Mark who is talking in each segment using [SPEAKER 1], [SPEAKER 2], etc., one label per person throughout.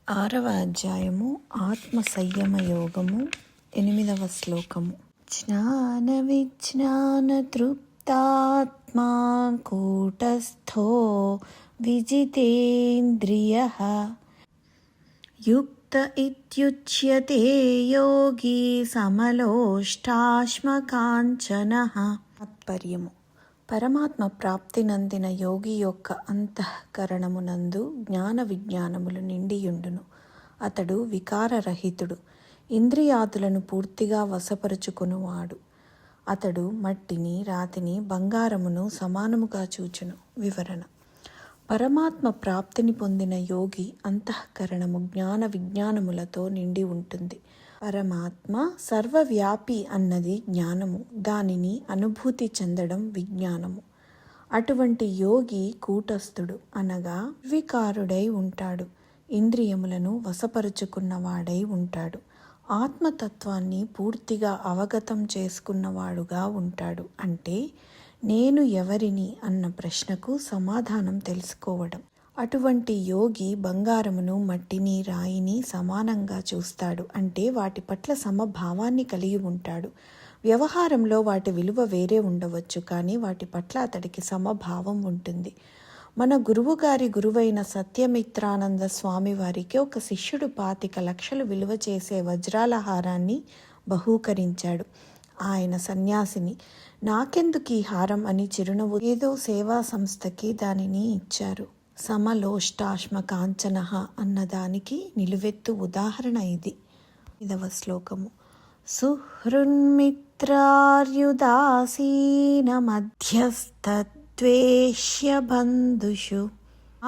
[SPEAKER 1] 6వ అధ్యాయము ఆత్మ సంయమ యోగము 8వ శ్లోకము. జ్ఞాన విజ్ఞాన తృప్తాత్మా కూటస్థో విజితేంద్రియః యుక్త ఇత్యుచ్యతే యోగి సమలోష్టాశ్మకాంచనః. తాత్పర్యము: పరమాత్మ ప్రాప్తి నందిన యోగి యొక్క అంతఃకరణమునందు జ్ఞాన విజ్ఞానములు నిండియుండును. అతడు వికారరహితుడు, ఇంద్రియాదులను పూర్తిగా వశపరుచుకునివాడు. అతడు మట్టిని, రాతిని, బంగారమును సమానముగా చూచును. వివరణ: పరమాత్మ ప్రాప్తిని పొందిన యోగి అంతఃకరణము జ్ఞాన విజ్ఞానములతో నిండి ఉంటుంది. పరమాత్మ సర్వవ్యాపి అన్నది జ్ఞానము, దానిని అనుభూతి చెందడం విజ్ఞానము. అటువంటి యోగి కూటస్థుడు అనగా వికారుడై ఉంటాడు, ఇంద్రియములను వశపరుచుకున్నవాడై ఉంటాడు, ఆత్మతత్వాన్ని పూర్తిగా అవగతం చేసుకున్నవాడుగా ఉంటాడు. అంటే నేను ఎవరిని అన్న ప్రశ్నకు సమాధానం తెలుసుకోవడం. అటువంటి యోగి బంగారమును, మట్టిని, రాయిని సమానంగా చూస్తాడు. అంటే వాటి పట్ల సమభావాన్ని కలిగి ఉంటాడు. వ్యవహారంలో వాటి విలువ వేరే ఉండవచ్చు, కానీ వాటి పట్ల అతడికి సమభావం ఉంటుంది. మన గురువుగారి గురువైన సత్యమిత్రానంద స్వామి వారికి ఒక శిష్యుడు 25 లక్షలు విలువ చేసే వజ్రాల హారాన్ని బహూకరించాడు. ఆయన సన్యాసిని, నాకెందుకు ఈ హారం అని చిరునవ్వు ఏదో సేవా సంస్థకి దానిని ఇచ్చారు. సమలోష్టాశ్మకాంచనః అన్నదానికి నిలువెత్తు ఉదాహరణ ఇది. 5వ శ్లోకము. సుహృన్మిత్రార్యుదాసీన మధ్యస్థద్వేష్య బంధుషు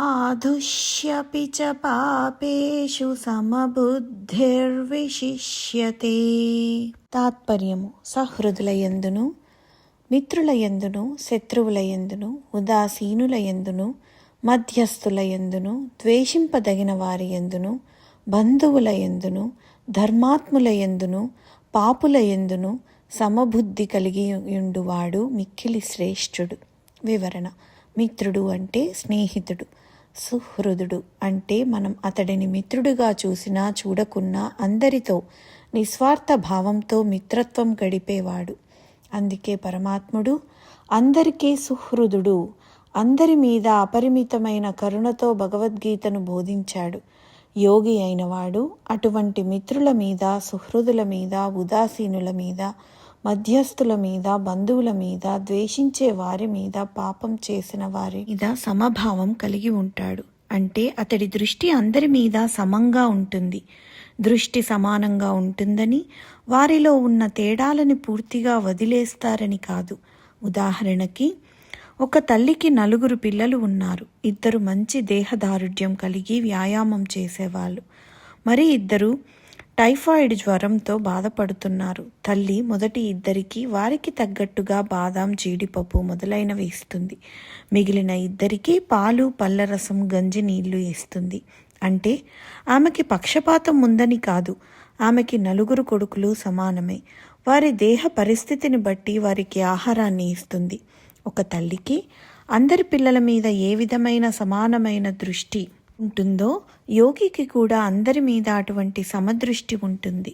[SPEAKER 1] ఆధుష్యపి చ పాపేషు సమబుద్ధిర్విశిష్యతే. తాత్పర్యము: సహృదుల యందును, మిత్రుల యందును, శత్రువుల యందును, ఉదాసీనుల యందును, మధ్యస్థుల యందును, ద్వేషింపదగిన వారి యందును, బంధువుల యందును, ధర్మాత్ముల యందును, పాపుల యందును సమబుద్ధి కలిగి యుండువాడు మిక్కిలి శ్రేష్ఠుడు. వివరణ: మిత్రుడు అంటే స్నేహితుడు, సుహృదుడు అంటే మనం అతడిని మిత్రుడుగా చూసినా చూడకున్నా అందరితో నిస్వార్థ భావంతో మిత్రత్వం గడిపేవాడు. అందుకే పరమాత్ముడు అందరికీ సుహృదుడు, అందరి మీద అపరిమితమైన కరుణతో భగవద్గీతను బోధించాడు. యోగి అయినవాడు అటువంటి మిత్రుల మీద, సుహృదుల మీద, ఉదాసీనుల మీద, మధ్యస్థుల మీద, బంధువుల మీద, ద్వేషించే వారి మీద, పాపం చేసిన వారి మీద సమభావం కలిగి ఉంటాడు. అంటే అతడి దృష్టి అందరి మీద సమంగా ఉంటుంది. దృష్టి సమానంగా ఉంటుందని, వారిలో ఉన్న తేడాలని పూర్తిగా వదిలేస్తారని కాదు. ఉదాహరణకి, ఒక తల్లికి 4 పిల్లలు ఉన్నారు. 2 మంచి దేహదారుఢ్యం కలిగి వ్యాయామం చేసేవాళ్ళు, మరి 2 టైఫాయిడ్ జ్వరంతో బాధపడుతున్నారు. తల్లి మొదటి 2కి వారికి తగ్గట్టుగా బాదాం, జీడిపప్పు మొదలైనవి ఇస్తుంది. మిగిలిన 2కి పాలు, పళ్ళరసం, గంజి నీళ్లు ఇస్తుంది. అంటే ఆమెకి పక్షపాతం ఉందని కాదు, ఆమెకి 4 కొడుకులు సమానమే. వారి దేహ పరిస్థితిని బట్టి వారికి ఆహారాన్ని ఇస్తుంది. ఒక తల్లికి అందరి పిల్లల మీద ఏ విధమైన సమానమైన దృష్టి ఉంటుందో, యోగికి కూడా అందరి మీద అటువంటి సమదృష్టి ఉంటుంది.